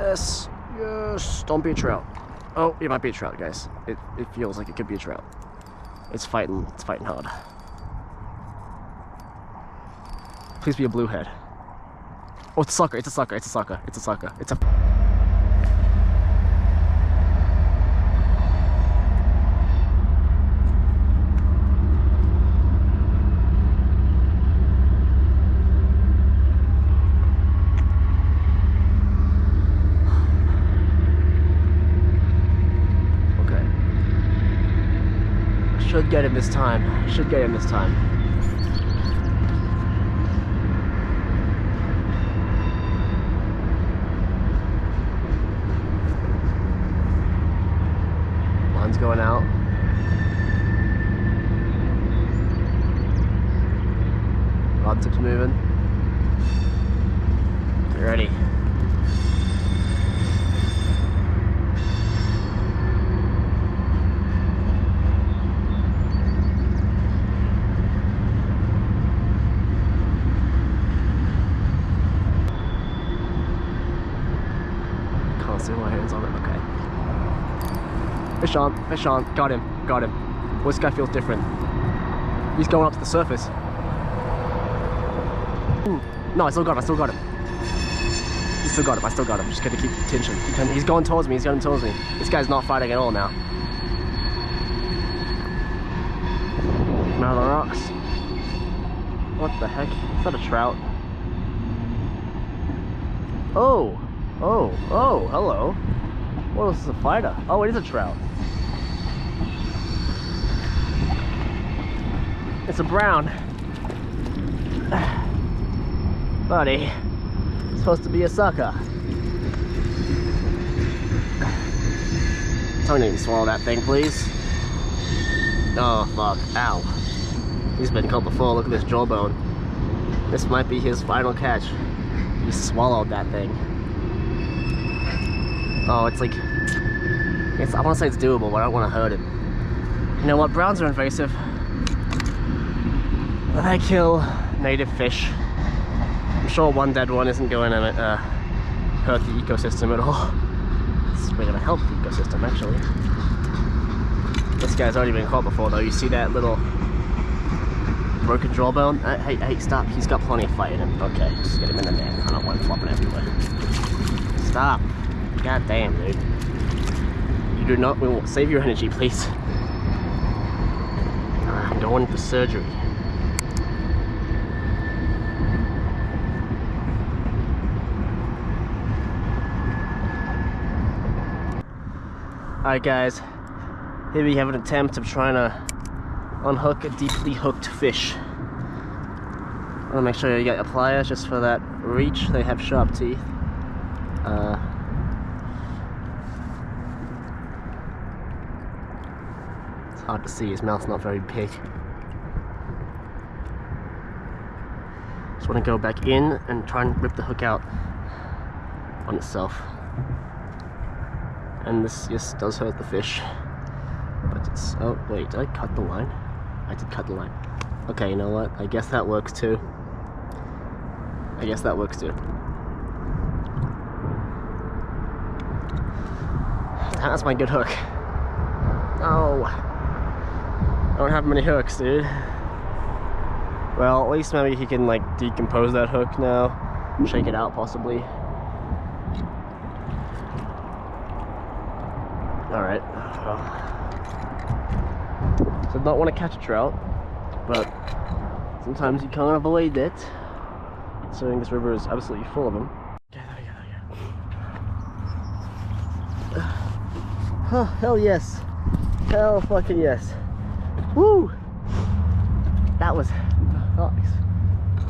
Yes, yes. Don't be a trout. Oh, it might be a trout, guys. It feels like it could be a trout. It's fighting hard. Please be a bluehead. Oh, it's a sucker, it's a sucker, it's a sucker, it's a sucker. It's a... Should get him this time. Should get him this time. Line's going out. Rod tip's moving. Get ready. See my hands on it, okay. Fish on, got him. Well, this guy feels different. He's going up to the surface. Ooh. No, I still got him. I still got him. Just gotta keep tension. He's going towards me, This guy's not fighting at all now. Now the rocks. What the heck? Is that a trout? Oh, hello. What is this, a fighter? Oh, it is a trout. It's a brown. Buddy, it's supposed to be a sucker. Don't even swallow that thing, please. Oh, fuck. Ow. He's been caught before. Look at this jawbone. This might be his final catch. He swallowed that thing. Oh, it's like, I want to say it's doable, but I don't want to hurt it. You know what? Browns are invasive. They kill native fish. I'm sure one dead one isn't going to hurt the ecosystem at all. We're going to help the ecosystem, actually. This guy's already been caught before, though. You see that little broken jawbone? Hey, stop. He's got plenty of fight in him. Okay, just get him in the net. I don't want him flopping everywhere. Stop. God damn, dude. You do not... Save your energy, please. I'm going for surgery. Alright guys, here we have an attempt of trying to unhook a deeply hooked fish. I want to make sure you get your pliers just for that reach. They have sharp teeth. It's hard to see, his mouth's not very big. Just want to go back in and try and rip the hook out on itself. And this, yes, does hurt the fish. But it's... Oh, wait, did I cut the line? I did cut the line. Okay, you know what? I guess that works too. That's my good hook. Oh. I don't have many hooks, dude. Well, at least maybe he can, like, decompose that hook now. Shake it out, possibly. Alright, so I don't want to catch a trout, but sometimes you can't avoid it, considering this river is absolutely full of them. Okay, there we go. Oh, hell yes. Hell fucking yes. Woo! That was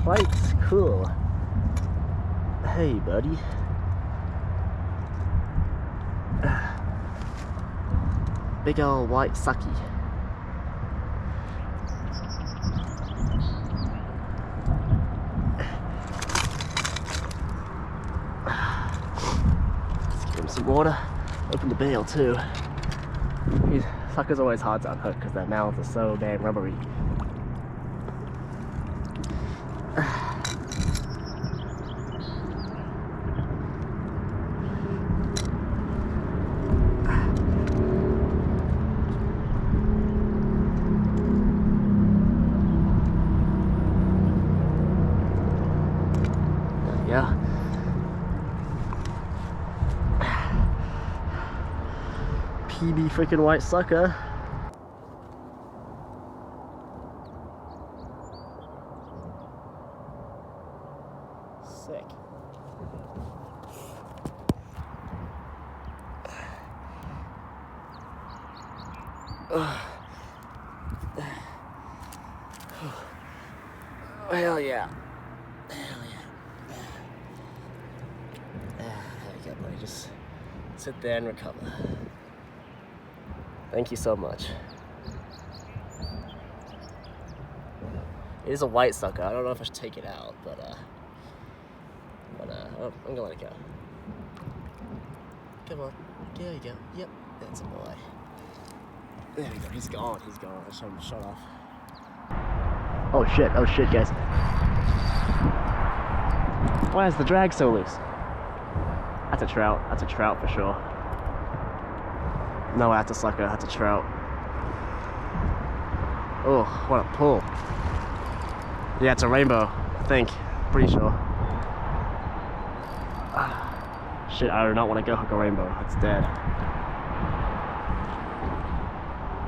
quite cool. Hey, buddy. Big old white sucky. Let's give him some water. Open the bail too. These suckers are always hard to unhook because their mouths are so damn rubbery. PB freaking white sucker. Sick. Hell yeah. Hell yeah. There we go, buddy. Just sit there and recover. Thank you so much. It is a white sucker. I don't know if I should take it out, but I'm gonna let it go. Come on. There you go. Yep, that's a boy. There we go. He's gone. He's gone. I shut him shut off. Oh shit, guys. Why is the drag so loose? That's a trout. That's a trout for sure. No, that's a sucker. That's a trout. Oh, what a pull. Yeah, it's a rainbow, I think. Pretty sure. Shit, I do not want to go hook a rainbow. It's dead.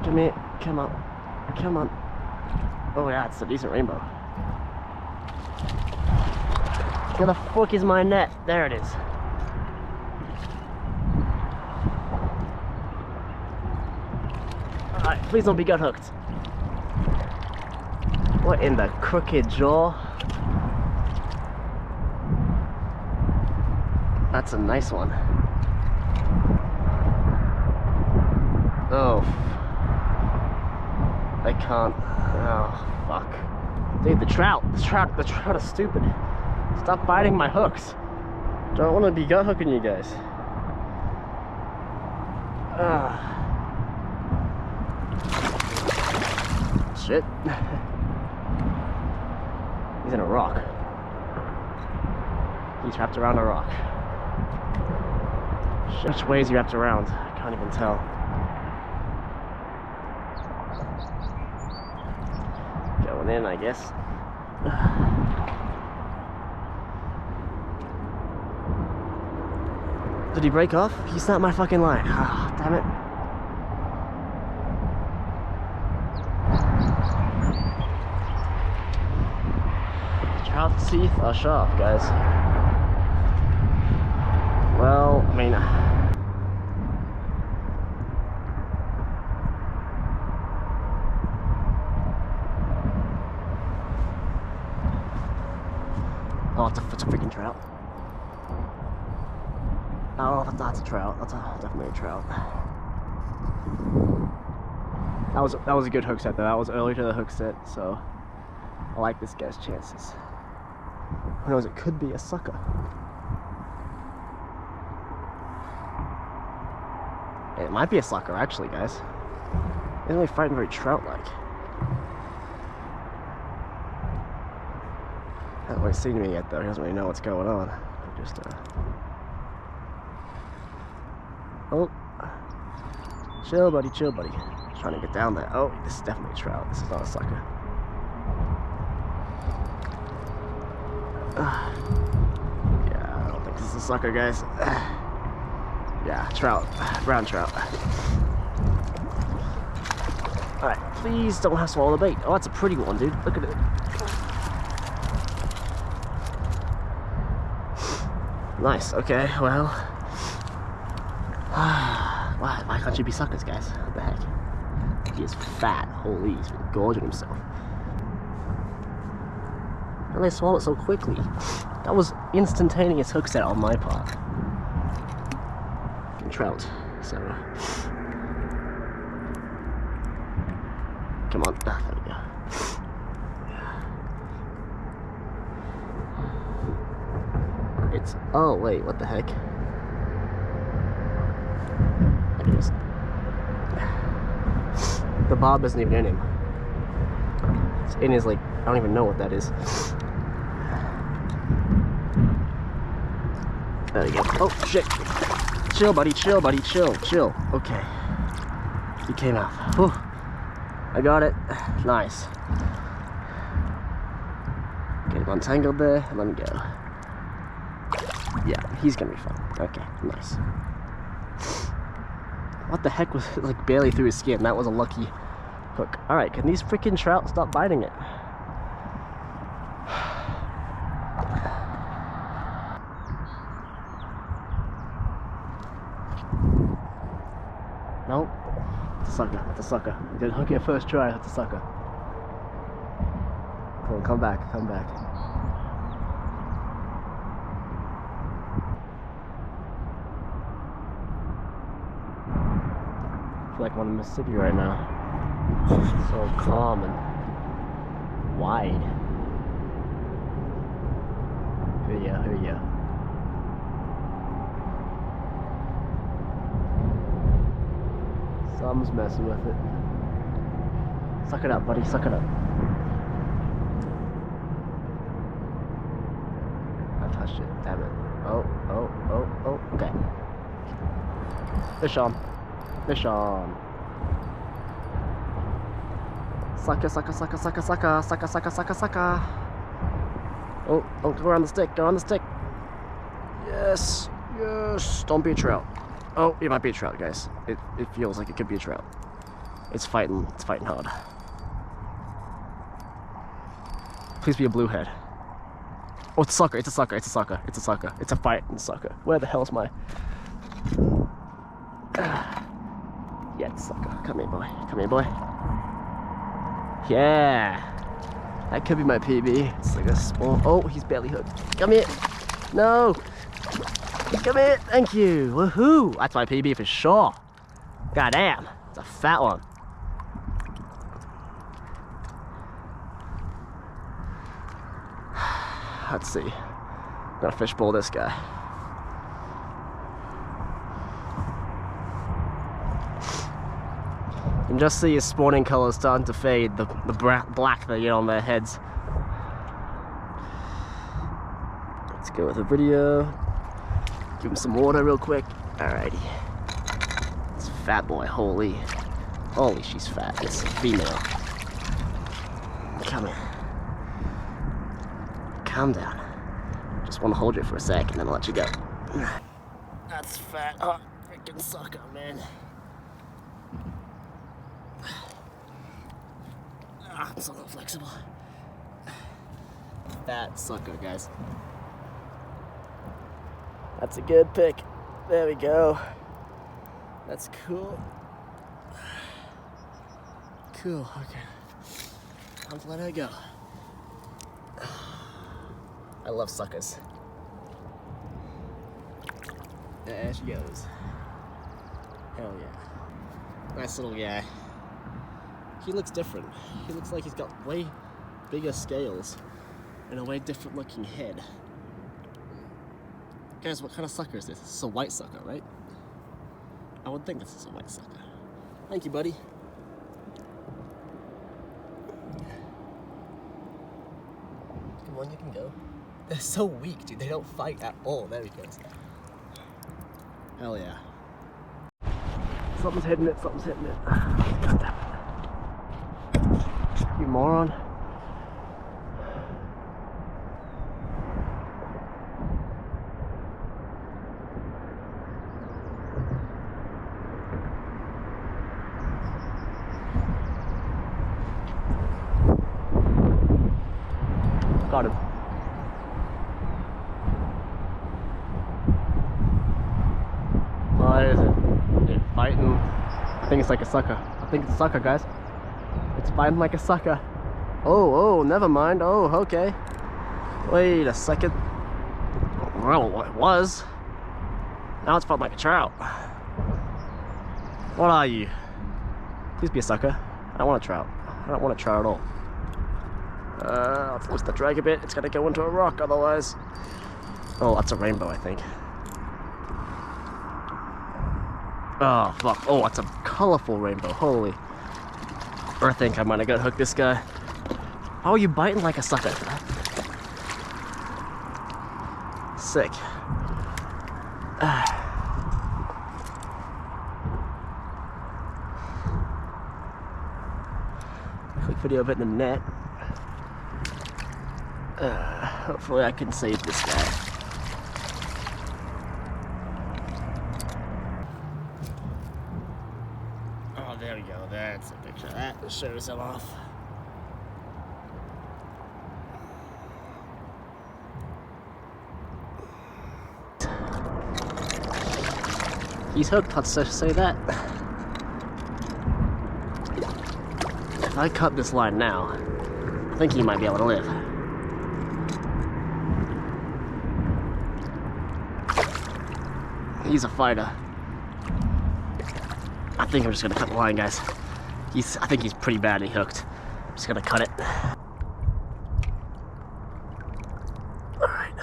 Come here. Come on. Come on. Oh yeah, it's a decent rainbow. Where the fuck is my net? There it is. Alright, please don't be gut hooked. What in the crooked jaw? That's a nice one. Oh. I can't. Oh, fuck. Dude, the trout is stupid. Stop biting my hooks. Don't want to be gut hooking you guys. Shit. He's in a rock. He's wrapped around a rock. Shit. Which way is he wrapped around? I can't even tell. Going in, I guess. Did he break off? He snapped my fucking line. Ah, damn it. Trout's teeth are sharp, guys. Well, I mean... Oh, it's a freaking trout. Oh, that's a trout. That's definitely a trout. That was a good hook set though. That was early to the hook set, so I like this guy's chances. Who knows? It could be a sucker. It might be a sucker, actually, guys. He doesn't really fighting very trout-like. Hasn't really seen me yet, though. He doesn't really know what's going on. I'm just Oh, chill, buddy, chill, buddy. Trying to get down there. Oh, this is definitely a trout. This is not a sucker. Yeah, I don't think this is a sucker, guys. Yeah, trout, brown trout. All right, please don't have to swallow the bait. Oh, that's a pretty one, dude. Look at it. Nice. Okay, well. Why can't you be suckers, guys? What the heck? He is fat. Holy, he's been gorging himself. How did they swallow it so quickly? That was instantaneous hook set on my part. And trout, so. Come on. Ah, there we go. It's. Oh, wait, what the heck? It is. The bob isn't even in him. It's in his, like, I don't even know what that is. There we go. Oh, shit. Chill, buddy, chill, buddy, chill, chill. Okay. He came out. Whew. I got it. Nice. Get him untangled there, and let me go. Yeah, he's gonna be fine. Okay, nice. What the heck was it, like barely through his skin? That was a lucky hook. Alright, can these freaking trout stop biting it? Nope. It's a sucker. It's a sucker. You didn't hook it first try. That's a sucker. Come on, come back. Come back. I feel like I'm in Mississippi right now. So calm and wide. Here you go. Something's messing with it. Suck it up, buddy, suck it up. I touched it, damn it. Oh, okay. Fish on. Fish on. Sucker, sucker, sucker, sucker, sucker, sucker, sucker, sucker, sucker. Oh, go around the stick, go around the stick. Yes, yes. Don't be a trout. Oh, it might be a trout, guys. It feels like it could be a trout. It's fighting hard. Please be a bluehead. Oh, it's a sucker, it's a sucker, it's a sucker, it's a sucker. It's a fighting sucker. Where the hell's my... Yeah, it's a sucker. Come here, boy. Come here, boy. Yeah. That could be my PB. It's like a small... Oh, he's barely hooked. Come here. No. Come here. Thank you. Woohoo. That's my PB for sure. God damn. It's a fat one. Let's see. I'm gonna fishbowl this guy. You can just see his spawning colors starting to fade, the black that you get on their heads. Let's go with a video. Give him some water real quick. Alrighty. It's a fat boy, holy, she's fat. It's a female. Come here. Calm down. Just want to hold you for a sec and then I'll let you go. That's fat. Oh, freaking sucker, man. I'm so flexible. Fat sucker, guys. That's a good pick. There we go. That's cool. Cool, okay. Time to let her go. I love suckers. There she goes. Hell yeah. Nice little guy. He looks different. He looks like he's got way bigger scales and a way different looking head. Guys, what kind of sucker is this? This is a white sucker, right? I would think this is a white sucker. Thank you, buddy. Come on, you can go. They're so weak, dude. They don't fight at all. There he goes. Hell yeah. Something's hitting it, something's hitting it. God damn it. You moron. Got him. What is it? They're fighting. I think it's like a sucker. I think it's a sucker, guys. It's fighting like a sucker. Oh, never mind. Oh, okay. Wait a second. Well, it was. Now it's fighting like a trout. What are you? Please be a sucker. I don't want a trout. I don't want a trout at all. I'll force the drag a bit. It's gonna go into a rock otherwise. Oh, that's a rainbow, I think. Oh, fuck. Oh, that's a colorful rainbow. Holy. I think I might have got hooked this guy. How are you biting like a sucker? Sick. Quick video of it in the net. Hopefully I can save this guy. we go. That's a picture. That shows him off. He's hooked, let's just say that. If I cut this line now, I think he might be able to live. He's a fighter. I think I'm just gonna cut the line, guys. I think he's pretty badly hooked. I'm just gonna cut it. Alright.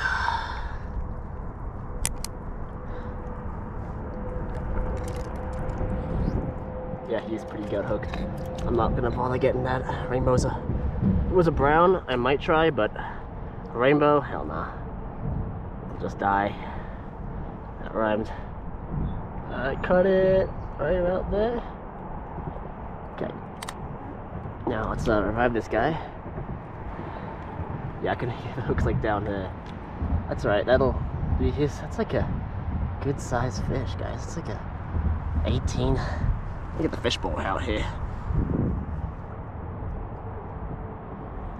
Yeah, he's pretty good hooked. I'm not gonna bother getting that. Rainbow's if it was a brown, I might try, but a rainbow, hell nah. I'll just die. That rhymed. I cut it right about there. Okay. Now let's revive this guy. Yeah, I can hear the hooks like down there. That's right, that'll be his. That's like a good sized fish, guys. It's like a 18. Look at the fishbowl out here.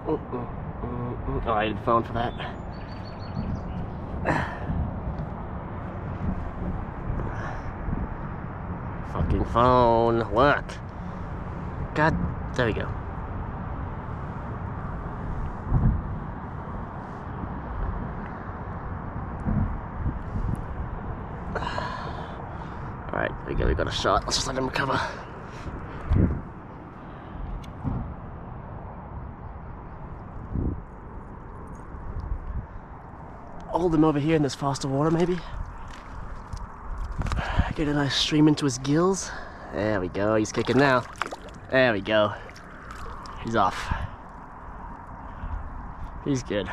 Oh, I didn't phone for that. Fucking phone, work. God, there we go. Alright, there we go, we got a shot. Let's just let him recover. Hold him over here in this faster water, maybe. Get a nice stream into his gills. There we go, he's kicking now. There we go. He's off. He's good.